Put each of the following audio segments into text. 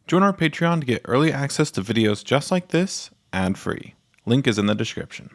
Join our Patreon to get early access to videos just like this, ad-free. Link is in the description.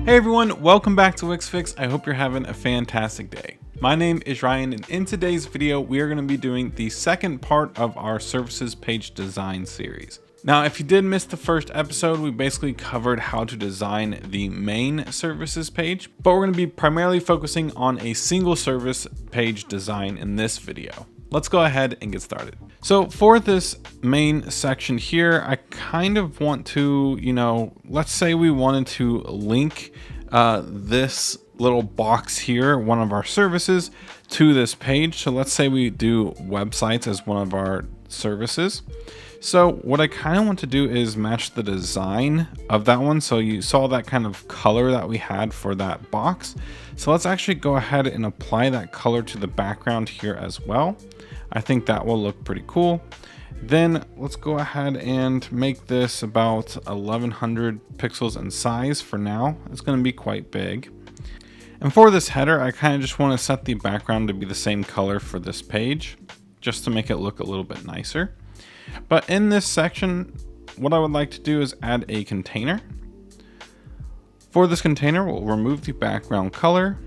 Hey everyone, welcome back to Wix Fix. I hope you're having a fantastic day. My name is Ryan, and in today's video, we are going to be doing the second part of our services page design series. Now, if you did miss the first episode, we basically covered how to design the main services page, but we're going to be primarily focusing on a single service page design in this video. Let's go ahead and get started. So for this main section here, I kind of want to, let's say we wanted to link this little box here, one of our services, to this page. So let's say we do websites as one of our services. So what I kind of want to do is match the design of that one. So you saw that kind of color that we had for that box. So let's actually go ahead and apply that color to the background here as well. I think that will look pretty cool. Then let's go ahead and make this about 1100 pixels in size for now. It's going to be quite big. And for this header, I kind of just want to set the background to be the same color for this page, just to make it look a little bit nicer. But in this section, what I would like to do is add a container. For this container, we'll remove the background color.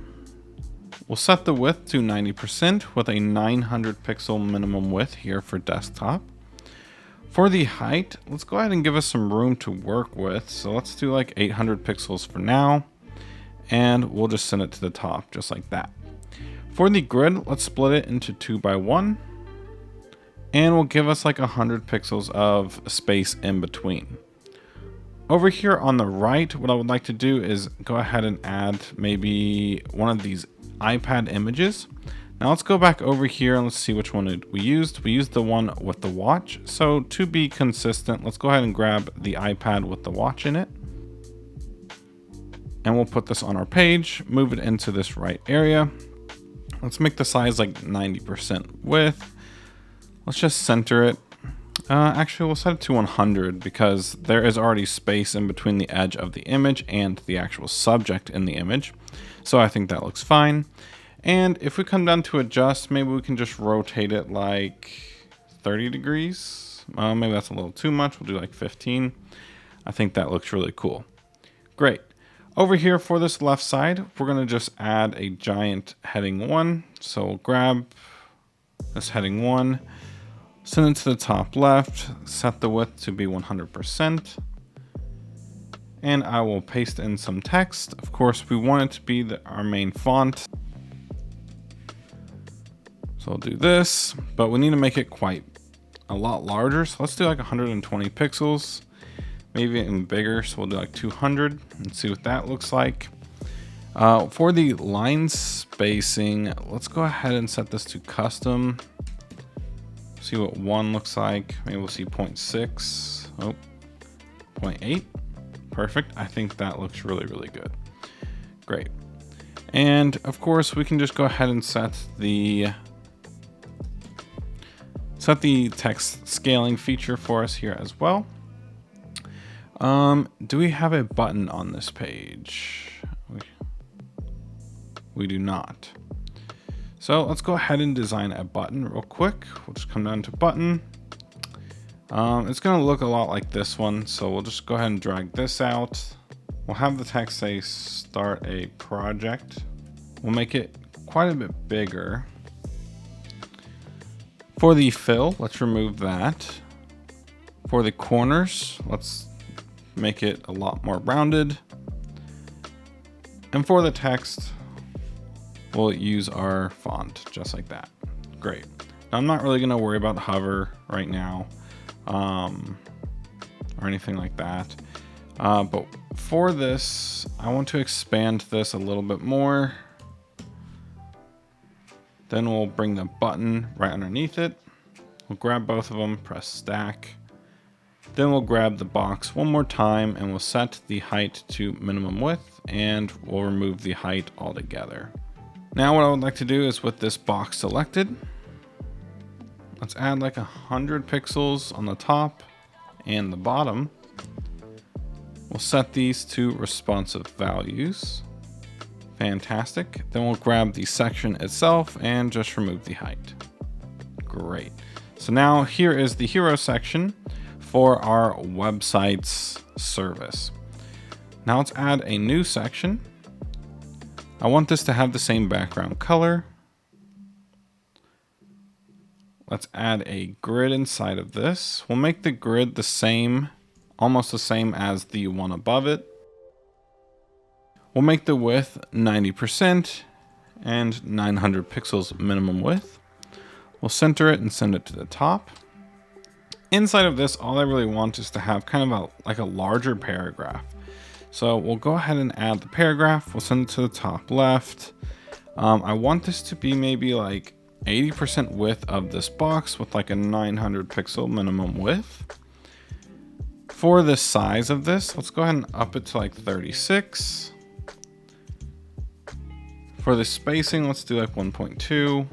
We'll set the width to 90% with a 900 pixel minimum width here for desktop. For the height, let's go ahead and give us some room to work with. So let's do like 800 pixels for now, and we'll just send it to the top just like that. For the grid, let's split it into 2x1. And we'll give us like 100 pixels of space in between. Over here on the right, what I would like to do is go ahead and add maybe one of these iPad images. Now let's go back over here and let's see which one we used. We used the one with the watch. So to be consistent, let's go ahead and grab the iPad with the watch in it. And we'll put this on our page, move it into this right area. Let's make the size like 90% width. Let's just center it. Actually, we'll set it to 100 because there is already space in between the edge of the image and the actual subject in the image. So I think that looks fine. And if we come down to adjust, maybe we can just rotate it like 30 degrees. Maybe that's a little too much. We'll do like 15. I think that looks really cool. Great. Over here for this left side, we're going to just add a giant heading 1. So we'll grab this heading 1. Send it to the top left, set the width to be 100%. And I will paste in some text. Of course, we want it to be our main font. So I'll do this, but we need to make it quite a lot larger. So let's do like 120 pixels, maybe even bigger. So we'll do like 200 and see what that looks like. For the line spacing, let's go ahead and set this to custom. See what 1 looks like. Maybe we'll see 0.6. Oh, 0.8. Perfect. I think that looks really, really good. Great. And of course, we can just go ahead and set the text scaling feature for us here as well. Do we have a button on this page? We do not. So let's go ahead and design a button real quick. We'll just come down to button. It's going to look a lot like this one. So we'll just go ahead and drag this out. We'll have the text say start a project. We'll make it quite a bit bigger. For the fill, let's remove that. For the corners, let's make it a lot more rounded. And for the text, we'll use our font just like that. Great. Now, I'm not really going to worry about hover right now or anything like that. But for this, I want to expand this a little bit more. Then we'll bring the button right underneath it. We'll grab both of them, press stack. Then we'll grab the box one more time and we'll set the height to minimum width and we'll remove the height altogether. Now what I would like to do is with this box selected, let's add like 100 pixels on the top and the bottom. We'll set these to responsive values. Fantastic. Then we'll grab the section itself and just remove the height. Great. So now here is the hero section for our website's service. Now let's add a new section. I want this to have the same background color. Let's add a grid inside of this. We'll make the grid the same, almost the same as the one above it. We'll make the width 90% and 900 pixels minimum width. We'll center it and send it to the top. Inside of this, all I really want is to have kind of like a larger paragraph. So we'll go ahead and add the paragraph. We'll send it to the top left. I want this to be maybe like 80% width of this box with like a 900 pixel minimum width. For the size of this, let's go ahead and up it to like 36. For the spacing, let's do like 1.2.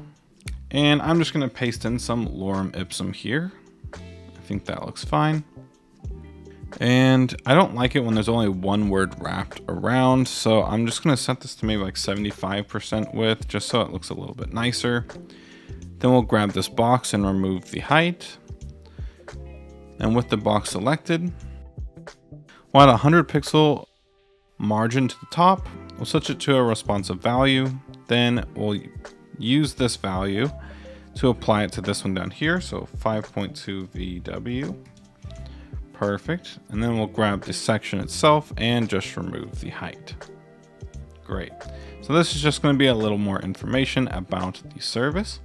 And I'm just going to paste in some lorem ipsum here. I think that looks fine. And I don't like it when there's only one word wrapped around. So I'm just going to set this to maybe like 75% width, just so it looks a little bit nicer. Then we'll grab this box and remove the height. And with the box selected, we'll add a 100 pixel margin to the top. We'll switch it to a responsive value. Then we'll use this value to apply it to this one down here. So 5.2 VW. Perfect. And then we'll grab the section itself and just remove the height. Great. So this is just going to be a little more information about the service.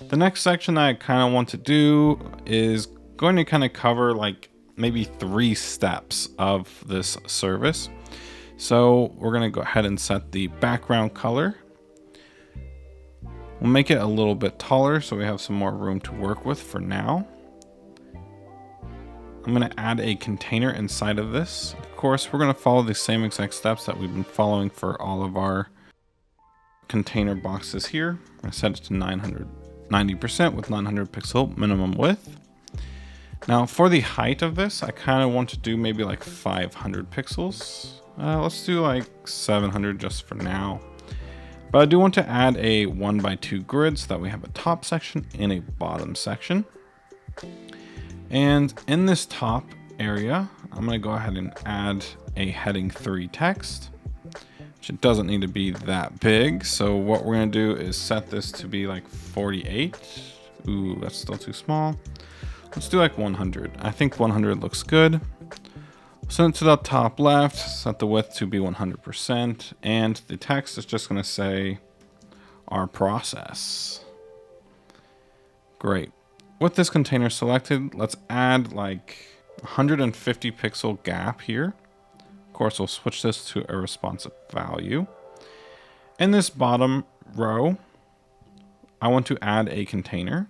The next section that I kind of want to do is going to kind of cover like maybe 3 steps of this service. So we're going to go ahead and set the background color. We'll make it a little bit taller so we have some more room to work with for now. I'm going to add a container inside of this. Of course, we're going to follow the same exact steps that we've been following for all of our container boxes here. I'm going to set it to 90% with 900 pixel minimum width. Now for the height of this, I kind of want to do maybe like 500 pixels. Let's do like 700 just for now. But I do want to add a 1x2 grid so that we have a top section and a bottom section. And in this top area, I'm going to go ahead and add a heading 3 text, which it doesn't need to be that big. So what we're going to do is set this to be like 48. Ooh, that's still too small. Let's do like 100. I think 100 looks good. Send it to the top left, set the width to be 100%, and the text is just going to say our process. Great. With this container selected, let's add like 150 pixel gap here. Of course, we'll switch this to a responsive value. In this bottom row, I want to add a container.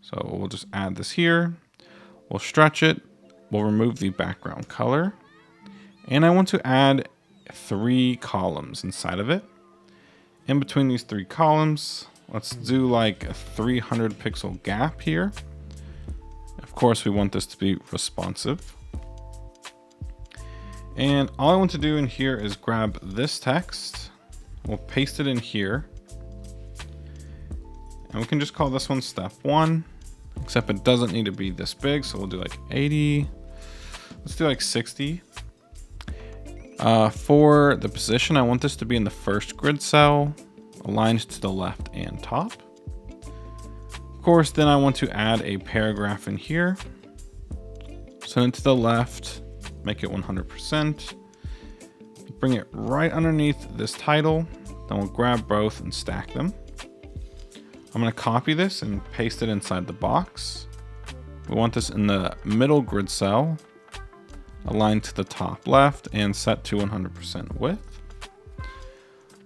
So we'll just add this here. We'll stretch it. We'll remove the background color. And I want to add 3 columns inside of it. In between these 3 columns, let's do like a 300 pixel gap here. Of course, we want this to be responsive. And all I want to do in here is grab this text. We'll paste it in here. And we can just call this one step 1, except it doesn't need to be this big. So we'll do like 80. Let's do like 60. For the position, I want this to be in the first grid cell, aligned to the left and top. Of course, then I want to add a paragraph in here. Send it to the left, make it 100%. Bring it right underneath this title. Then we'll grab both and stack them. I'm going to copy this and paste it inside the box. We want this in the middle grid cell, aligned to the top left and set to 100% width.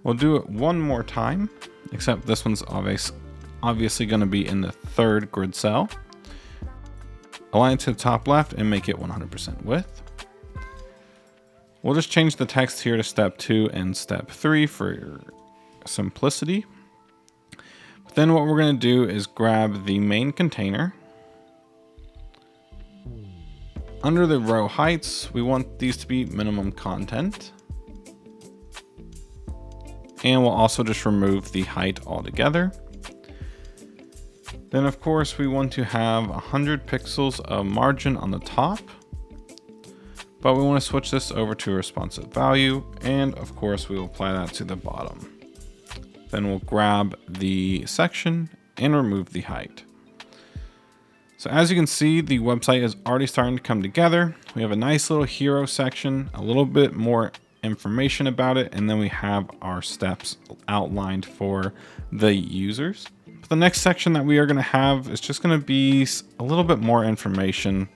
We'll do it one more time, except this one's obviously going to be in the third grid cell. Align it to the top left and make it 100% width. We'll just change the text here to step 2 and step 3 for simplicity. But then what we're going to do is grab the main container. Under the row heights, we want these to be minimum content. And we'll also just remove the height altogether. Then of course we want to have 100 pixels of margin on the top, but we want to switch this over to responsive value. And of course we will apply that to the bottom. Then we'll grab the section and remove the height. So as you can see, the website is already starting to come together. We have a nice little hero section, a little bit more information about it, and then we have our steps outlined for the users. The next section that we are going to have is just going to be a little bit more information.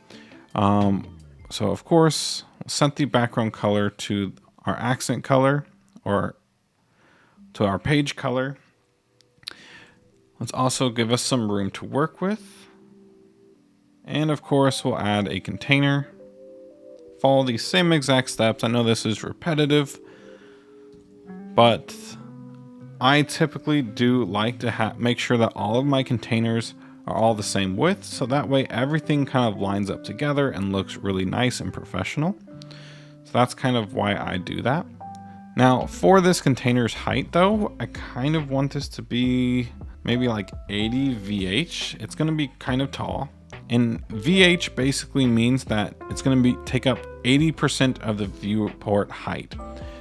So of course, we'll set the background color to our accent color or to our page color. Let's also give us some room to work with. And of course, we'll add a container. Follow these same exact steps. I know this is repetitive, but I typically do like to make sure that all of my containers are all the same width, so that way everything kind of lines up together and looks really nice and professional. So that's kind of why I do that. Now for this container's height though, I kind of want this to be maybe like 80 VH. It's gonna be kind of tall. And VH basically means that it's going to take up 80% of the viewport height.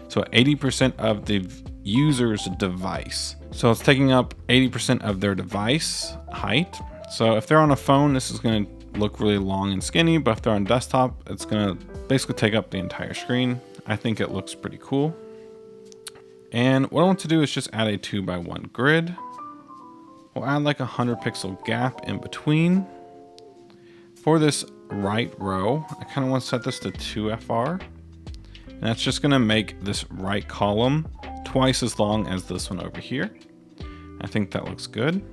So 80% of the user's device. So it's taking up 80% of their device height. So if they're on a phone, this is going to look really long and skinny, but if they're on desktop, it's going to basically take up the entire screen. I think it looks pretty cool. And what I want to do is just add a 2x1 grid. We'll add like a 100 pixel gap in between. For this right row, I kind of want to set this to 2FR. And that's just going to make this right column twice as long as this one over here. I think that looks good.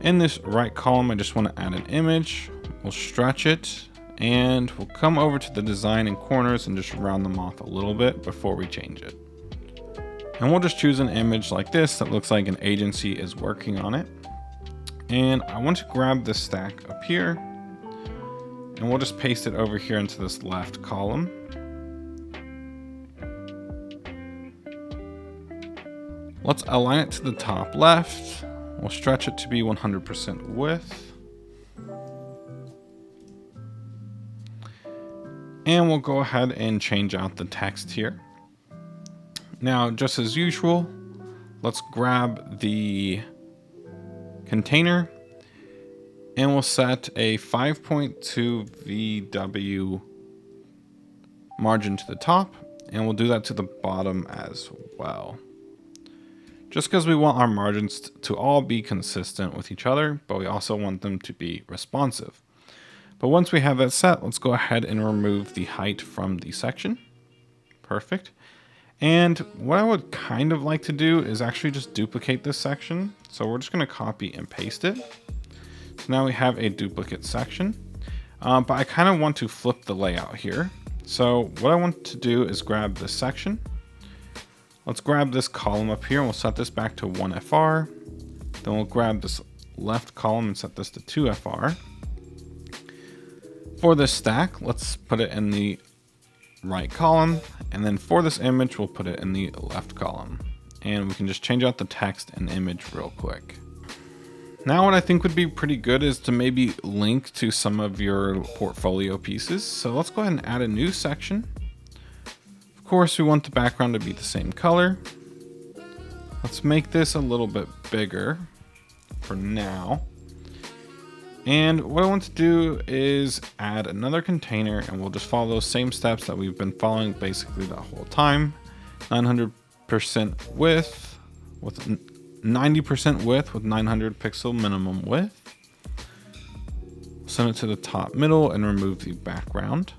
In this right column, I just want to add an image. We'll stretch it and we'll come over to the design and corners and just round them off a little bit before we change it. And we'll just choose an image like this that looks like an agency is working on it. And I want to grab this stack up here. And we'll just paste it over here into this left column. Let's align it to the top left. We'll stretch it to be 100% width. And we'll go ahead and change out the text here. Now, just as usual, let's grab the container. And we'll set a 5.2 VW margin to the top, and we'll do that to the bottom as well. Just because we want our margins to all be consistent with each other, but we also want them to be responsive. But once we have that set, let's go ahead and remove the height from the section. Perfect. And what I would kind of like to do is actually just duplicate this section. So we're just going to copy and paste it. So now we have a duplicate section, but I kind of want to flip the layout here. So what I want to do is grab this section. Let's grab this column up here and we'll set this back to 1FR. Then we'll grab this left column and set this to 2FR. For this stack, let's put it in the right column. And then for this image, we'll put it in the left column. And we can just change out the text and image real quick. Now what I think would be pretty good is to maybe link to some of your portfolio pieces. So let's go ahead and add a new section. Of course, we want the background to be the same color. Let's make this a little bit bigger for now. And what I want to do is add another container, and we'll just follow those same steps that we've been following basically the whole time. 900% width with 90% width with 900 pixel minimum width. Send it to the top middle and remove the background.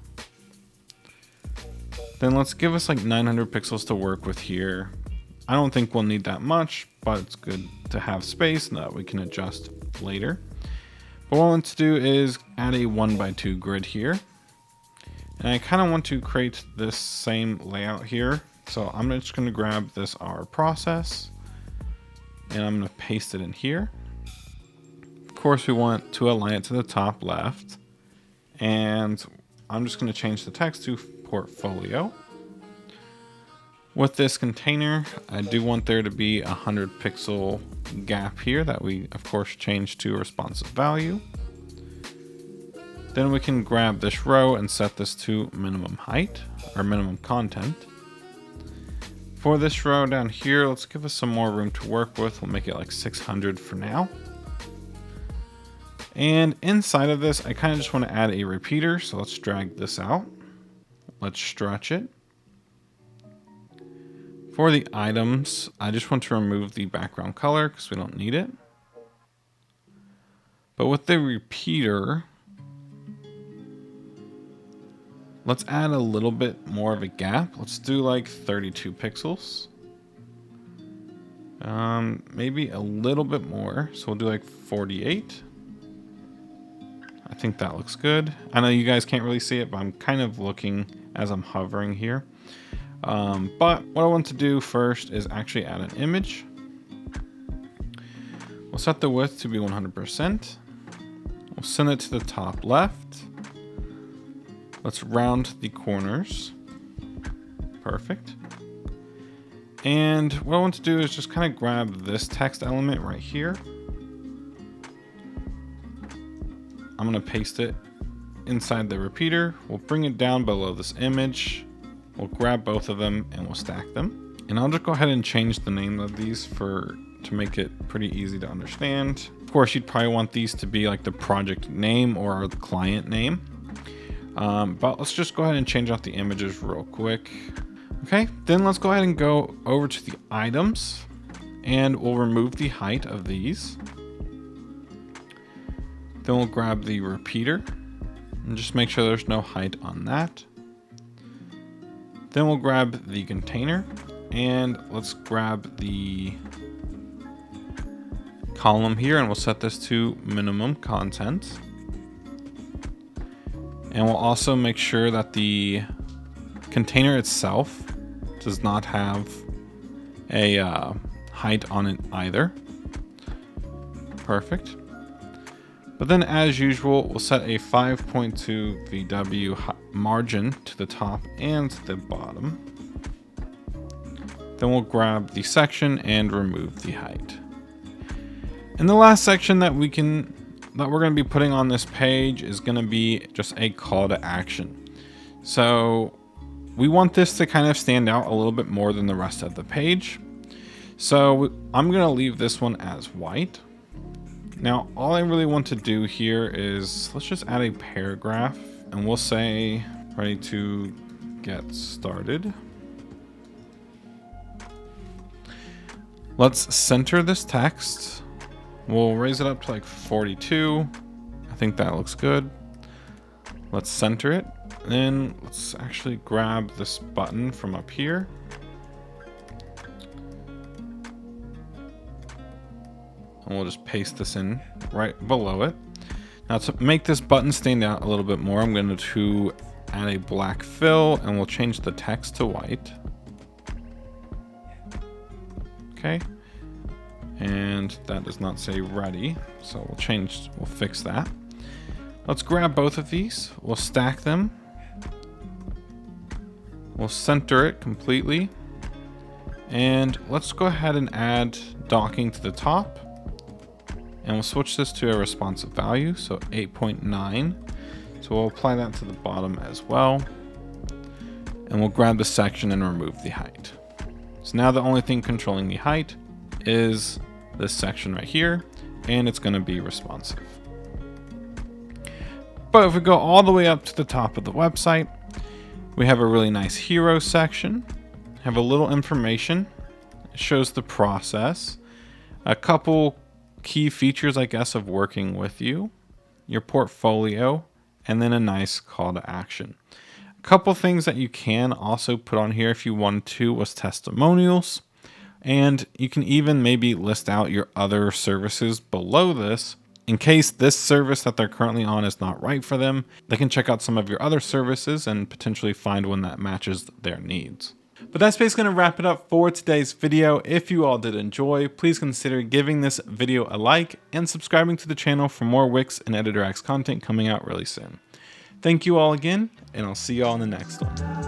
Then let's give us like 900 pixels to work with here. I don't think we'll need that much, but it's good to have space that we can adjust later. But what I want to do is add a 1x2 grid here. And I kind of want to create this same layout here. So I'm just going to grab this R process and I'm going to paste it in here. Of course, we want to align it to the top left. And I'm just going to change the text to portfolio. With this container, I do want there to be 100 pixel gap here that we of course change to responsive value. Then we can grab this row and set this to minimum height or minimum content. For this row down here, let's give us some more room to work with. We'll make it like 600 for now. And inside of this, I kind of just want to add a repeater. So let's drag this out. Let's stretch it. For the items, I just want to remove the background color because we don't need it. But with the repeater, let's add a little bit more of a gap. Let's do like 32 pixels. Maybe a little bit more. So we'll do like 48. I think that looks good. I know you guys can't really see it, but I'm kind of looking as I'm hovering here. But what I want to do first is actually add an image. We'll set the width to be 100%. We'll send it to the top left. Let's round the corners. Perfect. And what I want to do is just kind of grab this text element right here. I'm going to paste it inside the repeater. We'll bring it down below this image. We'll grab both of them and we'll stack them. And I'll just go ahead and change the name of these to make it pretty easy to understand. Of course, you'd probably want these to be like the project name or the client name. But let's just go ahead and change out the images real quick. Okay, then let's go ahead and go over to the items and we'll remove the height of these. Then we'll grab the repeater and just make sure there's no height on that. Then we'll grab the container and let's grab the column here and we'll set this to minimum content. And we'll also make sure that the container itself does not have a height on it either. Perfect. But then as usual, we'll set a 5.2 VW margin to the top and the bottom. Then we'll grab the section and remove the height. And the last section that we're going to be putting on this page is going to be just a call to action. So we want this to kind of stand out a little bit more than the rest of the page. So I'm going to leave this one as white. Now, all I really want to do here is let's just add a paragraph and we'll say ready to get started. Let's center this text. We'll raise it up to like 42. I think that looks good. Let's center it. Then let's actually grab this button from up here. And we'll just paste this in right below it. Now to make this button stand out a little bit more, I'm going to add a black fill and we'll change the text to white. Okay. And that does not say ready. So we'll fix that. Let's grab both of these. We'll stack them. We'll center it completely. And let's go ahead and add docking to the top. And we'll switch this to a responsive value, so 8.9. So we'll apply that to the bottom as well. And we'll grab the section and remove the height. So now the only thing controlling the height is this section right here, and it's going to be responsive. But if we go all the way up to the top of the website, we have a really nice hero section, have a little information. It shows the process, a couple key features, I guess, of working with you, your portfolio, and then a nice call to action. A couple things that you can also put on here if you want to was testimonials, and you can even maybe list out your other services below this. In case this service that they're currently on is not right for them, they can check out some of your other services and potentially find one that matches their needs. But that's basically going to wrap it up for today's video. If you all did enjoy, please consider giving this video a like and subscribing to the channel for more Wix and EditorX content coming out really soon. Thank you all again, and I'll see you all in the next one.